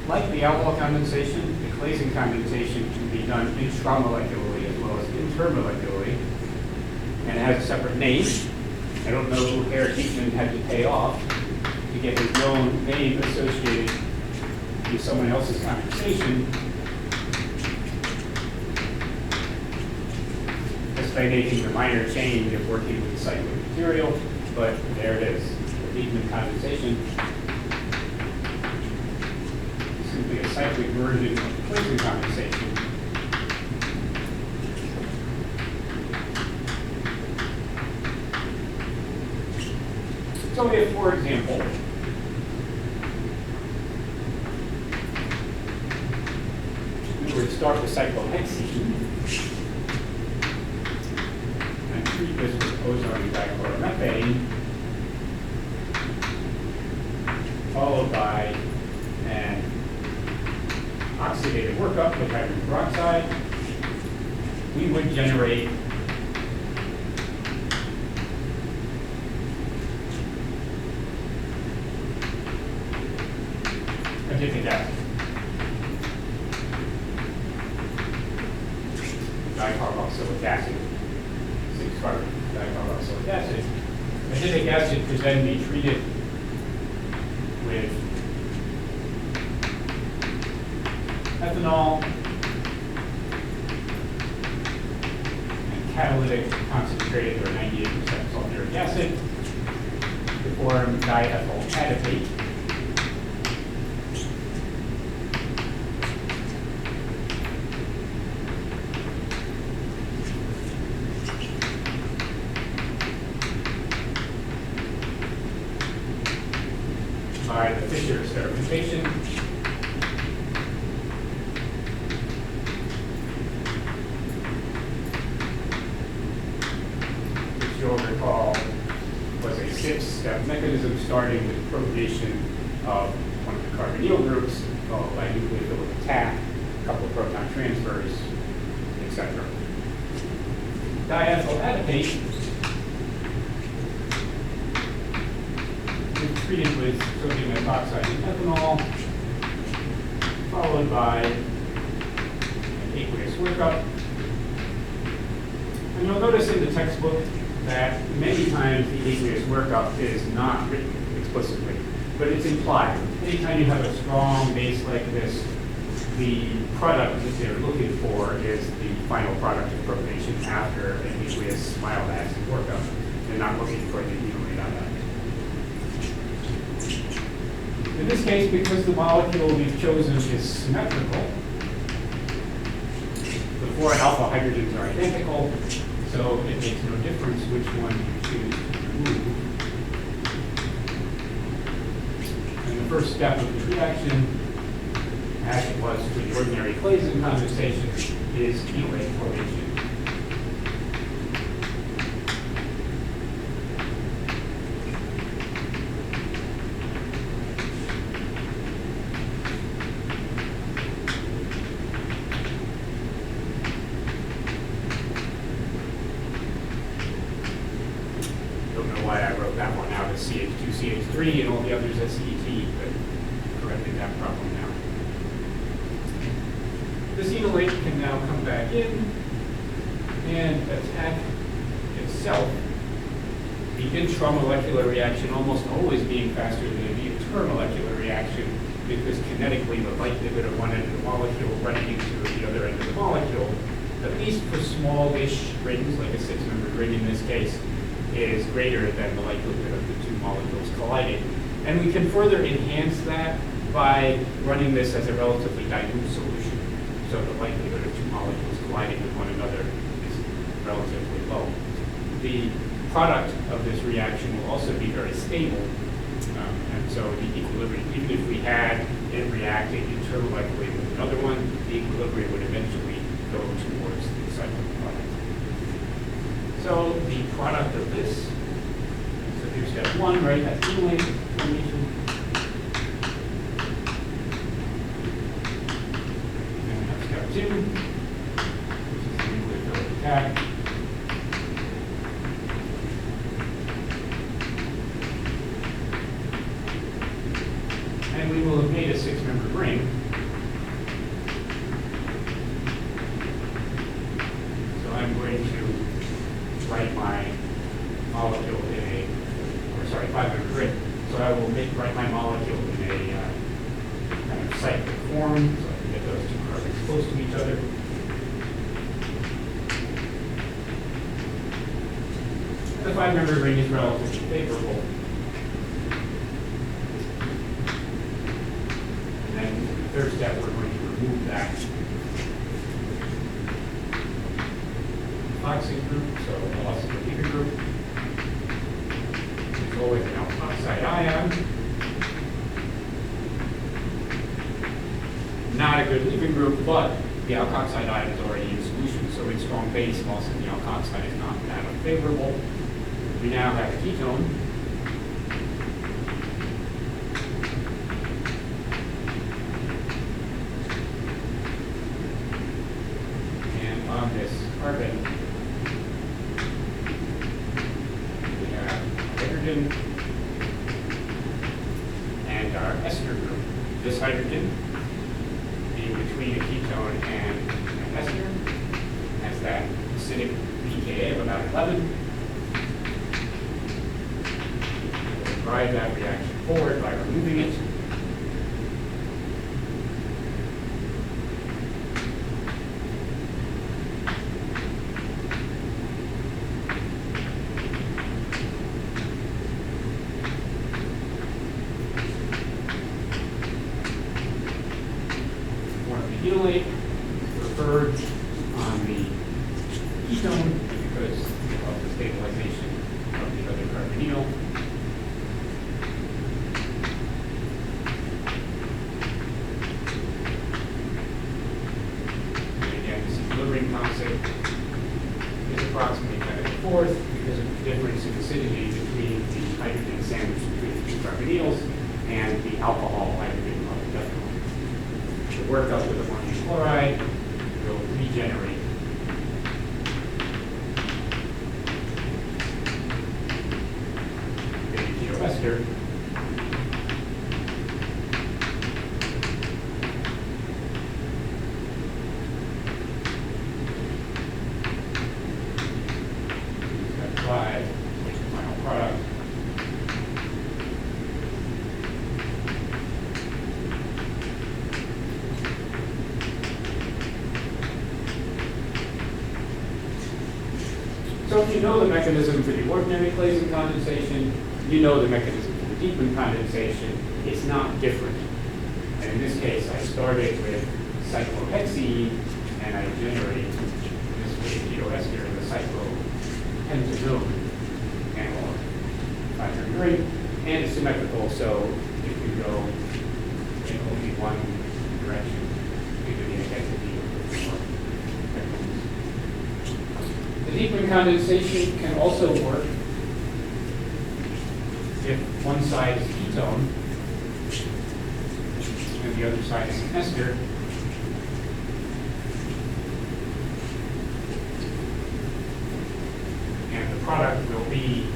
Like the alcohol condensation, the Claisen condensation can be done intramolecularly as well as intermolecularly, and it has a separate name. I don't know who Herr Dieckmann had to pay off to get his known name associated with someone else's condensation. Just by making the minor change of working with the cyclic material, but there it is, the Dieckmann condensation. Simply a cyclic version of the Claisen condensation. So if, for example, we were to start with cyclohexene and treat this with ozone dichloromethane, followed by an oxidative workup with hydrogen peroxide, we would generate adipic acid, dicarboxylic acid, 6-carbon dicarboxylic acid. Adipic acid could then be treated with ethanol and catalytic concentrated or 98% sulfuric acid to form diethyl adipate. By the Fischer experimentation. Which you'll recall was a 6-step mechanism starting with propagation of one of the carbonyl groups, followed by nucleophilic attack, a couple of proton transfers, etc. Diethyl adipate treated with sodium ethoxide and ethanol, followed by an aqueous workup. And you'll notice in the textbook that many times the aqueous workup is not written explicitly, but it's implied. Anytime you have a strong base like this, the product that they're looking for is the final product of propagation after an aqueous mild acid workup. They're not looking for the enolate ion. In this case, because the molecule we've chosen is symmetrical, the 4 alpha hydrogens are identical, so it makes no difference which one you choose to remove. And the first step of the reaction, as it was for the ordinary Claisen condensation, is enolate formation. Why I wrote that one out as CH2CH3 and all the others as CET, but corrected that problem now. This enolate can now come back in and attack itself. The intramolecular reaction almost always being faster than the intermolecular reaction because kinetically the likelihood of one end of the molecule running into the other end of the molecule, at least for smallish rings, like a 6-membered ring in this case, is greater than the likelihood of the 2 molecules colliding. And we can further enhance that by running this as a relatively dilute solution. So the likelihood of 2 molecules colliding with one another is relatively low. The product of this reaction will also be very stable. And so the equilibrium, even if we had it reacting intermolecularly with another one, the equilibrium would eventually go towards the cyclic product. So the product of this, so here's step 1, right? That's enolate formation. And we have step 2, which is the nucleophilic attack. And we will have made a 6-membered ring. So I'm going to write my molecule in a, or sorry, 5-membered ring. So I will write my molecule in a kind of cyclic form, so I can get those 2 carbons close to each other. The 5-membered ring is relatively favorable. And then the third step, we're going to remove that oxide group, so the loss of the leaving group. There's always an alkoxide ion. Not a good leaving group, but the alkoxide ion is already in solution, so in strong base, loss of the alkoxide is not that unfavorable. We now have a ketone. And on this carbon, we have hydrogen and our ester group. This hydrogen being between a ketone and an ester has that acidic pKa of about 11. Drive that reaction forward by removing it. Form the ketolate, preferred on the ketone because of the stabilization of the other carbonyl. Concept is approximately 10⁴ because of the difference in acidity between the hydrogen sandwich between the 2 carbonyls and the alcohol hydrogen polyethanol. The workup with ammonium chloride will regenerate beta-ketoester. Final product. So if you know the mechanism for the ordinary Claisen condensation, you know the mechanism for the Dieckmann condensation. It's not different. And in this case, I started with cyclohexene, and I generate this beta-ketoester in the cyclohexene analog 5-membered ring, and it's symmetrical, so it can go in only one direction due to the intensity of the Dieckmann condensation can also work if one side is ketone and the other side is an ester. And the product will be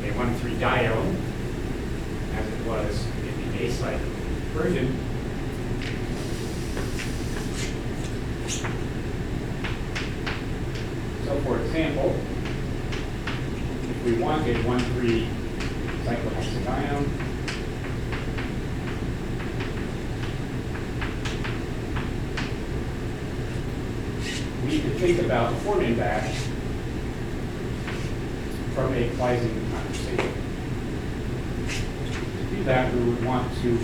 a 1,3-dione, as it was in the A-site version. So for example, if we wanted 1,3-cyclohexadione, we could think about forming that from a Claisen condensation. To do that, we would want to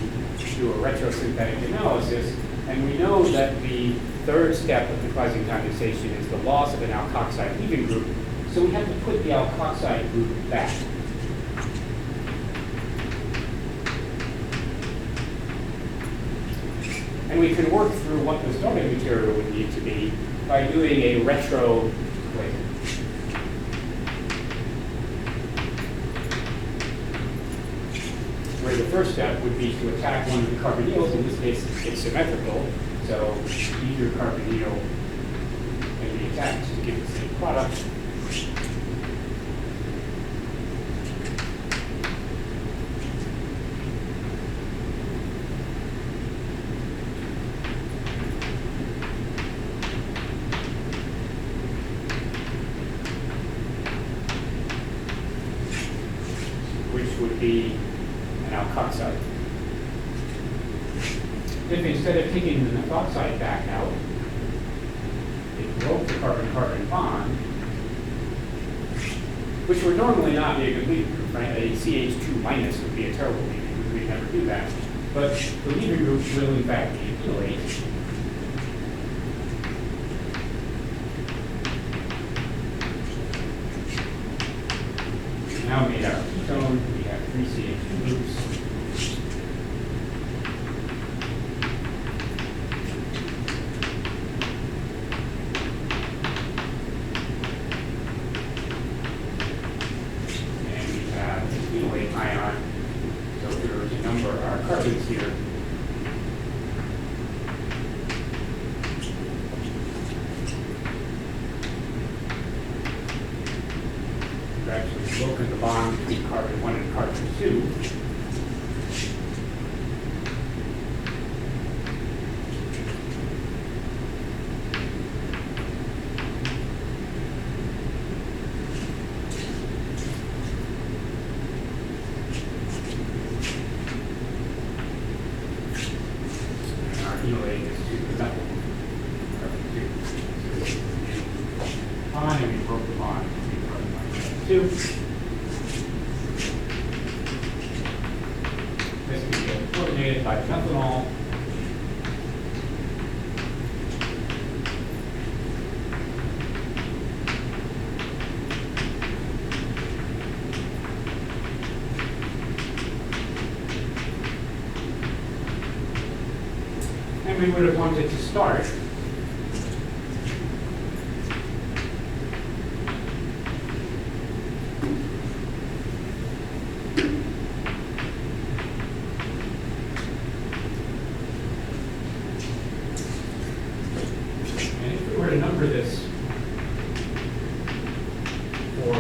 do a retrosynthetic analysis, and we know that the third step of the Claisen condensation is the loss of an alkoxide leaving group, so we have to put the alkoxide group back. And we can work through what the starting material would need to be by doing a retro Claisen. Where the first step would be to attack one of the carbonyls. In this case, it's symmetrical, so either carbonyl can be attacked to give the same product. which would be an alkoxide. If instead of taking the methoxide back out, it broke the carbon-carbon bond, which would normally not be a good leaving group, right? A CH2 minus would be a terrible leaving group. We'd never do that. But the leaving group will in fact be enolate. Now made our ketone, we have 3 CH2 groups. And we have an enolate ion. So if we were to number our carbons here, actually broken the bond between carbon 1 and carbon 2. And our enolate is to the methyl carbon 2. Bond, and we broke the bond between carbon 1 and carbon 2. This can get coordinated by methanol. And we would have wanted to start number this for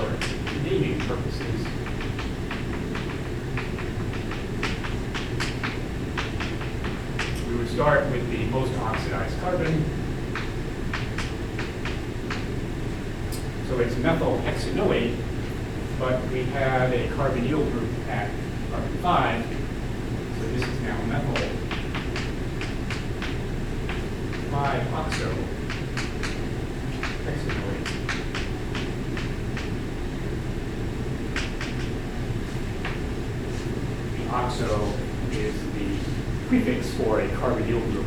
naming purposes. We would start with the most oxidized carbon. So it's methyl hexanoate, but we have a carbonyl group at carbon 5. So this is now methyl 5-oxo. Hexanoate. The oxo is the prefix for a carbonyl group,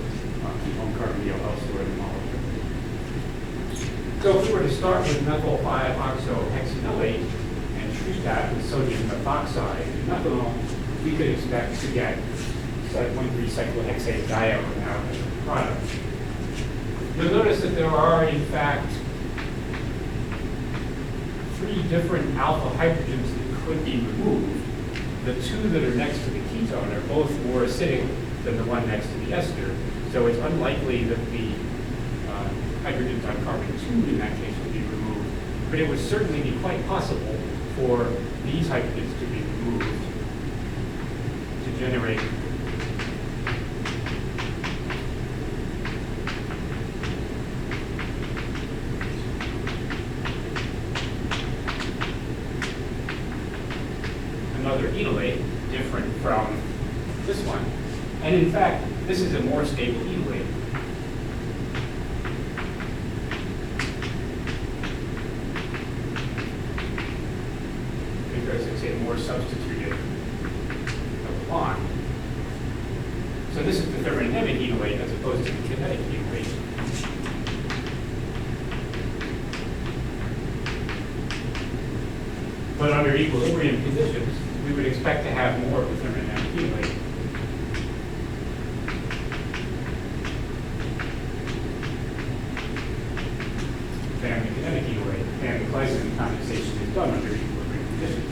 ketone carbonyl elsewhere in the molecule. So if we were to start with methyl 5-oxo hexanoate and treat that with sodium methoxide and methanol, we could expect to get 1,3-cyclohexane dione out as a product. You'll notice that there are, in fact, 3 different alpha hydrogens that could be removed. The 2 that are next to the ketone are both more acidic than the one next to the ester, so it's unlikely that the hydrogens on carbon 2 in that case will be removed. But it would certainly be quite possible for these hydrogens to be removed to generate another enolate different from this one. And in fact, this is a more stable enolate. Because it's a more substituted bond. So this is the thermodynamic enolate as opposed to the kinetic enolate. But under equilibrium conditions, we would expect to have more of the thermodynamic enolate. Than the kinetic enolate, and the Claisen condensation is done under equilibrium conditions.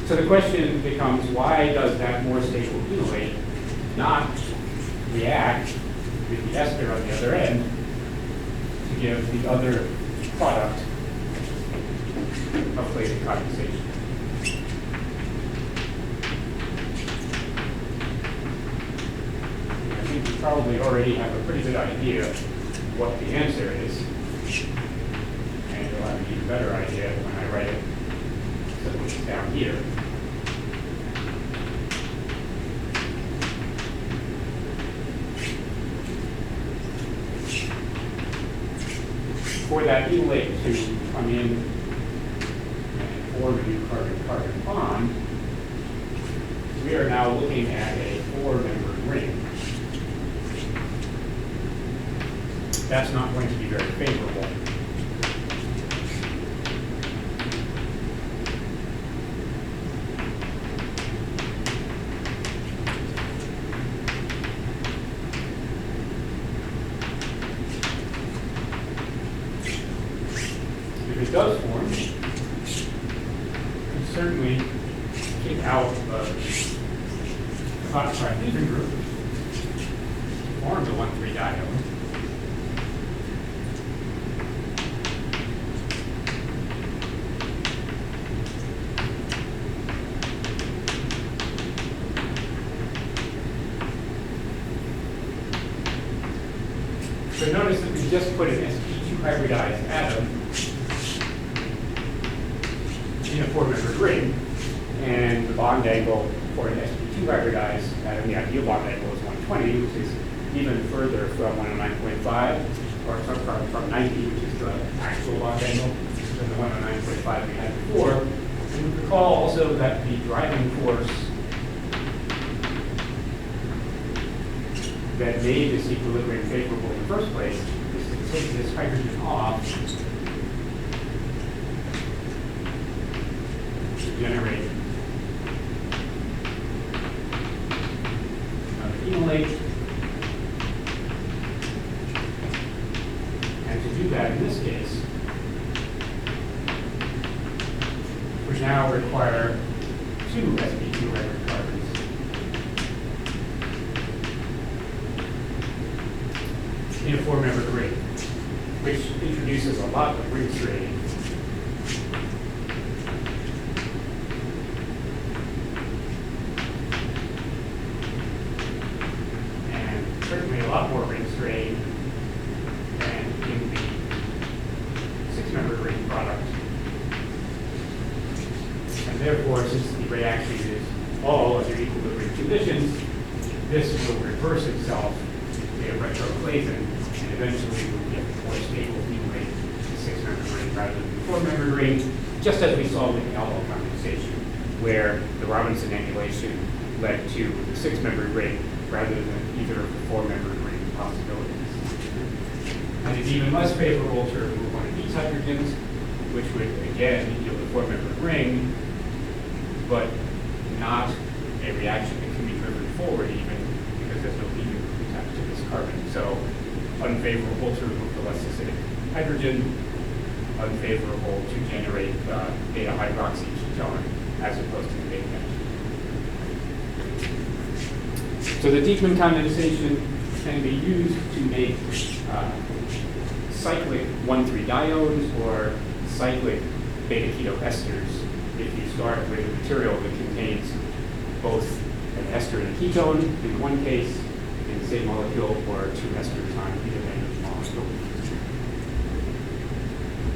So the question becomes, why does that more stable enolate not react with the ester on the other end to give the other product of Claisen condensation? I think you probably already have a pretty good idea what the answer is. And you'll have an even better idea when I write it down here. for that enolate to come in and form a new carbon-carbon bond, we are now looking at a 4-membered ring. That's not going to be very favorable. If it does form, you can certainly kick out the phosphide fusion group, form the 1,3 dione. So notice that we just put an sp2 hybridized atom in a 4-membered ring, and the bond angle for an sp2 hybridized atom, the ideal bond angle is 120, which is even further from 109.5, or from 90, which is the actual bond angle, than the 109.5 we had before. And recall also that the driving force that made this equilibrium favorable in the first place is to take this hydrogen off to generate an enolate. And to do that in this case, we now require 2 sp2 hydrocarbons. In a 4-membered ring, which introduces a lot of ring strain. And certainly a lot more ring strain than in the 6-membered ring product. And therefore, since the reaction is all under equilibrium conditions, this will reverse itself to a retro-Claisen, and eventually we'll get more stable enolate to 6-membered ring rather than the 4-membered ring, just as we saw with the Dieckmann condensation, where the Robinson annulation led to the 6-membered ring rather than either of the 4-membered ring possibilities. And it's even less favorable to remove one of these hydrogens, which would again yield a 4-membered ring, but not a reaction that can be driven forward even, because there's no leaving group attached to this carbon. So unfavorable to remove the less acidic hydrogen, unfavorable to generate the beta hydroxy ketone as opposed to the beta ketone. So the Dieckmann condensation can be used to make cyclic 1,3 diones or cyclic beta-ketoesters if you start with a material that contains both an ester and a ketone in one case in the same molecule, or 2 esters on either end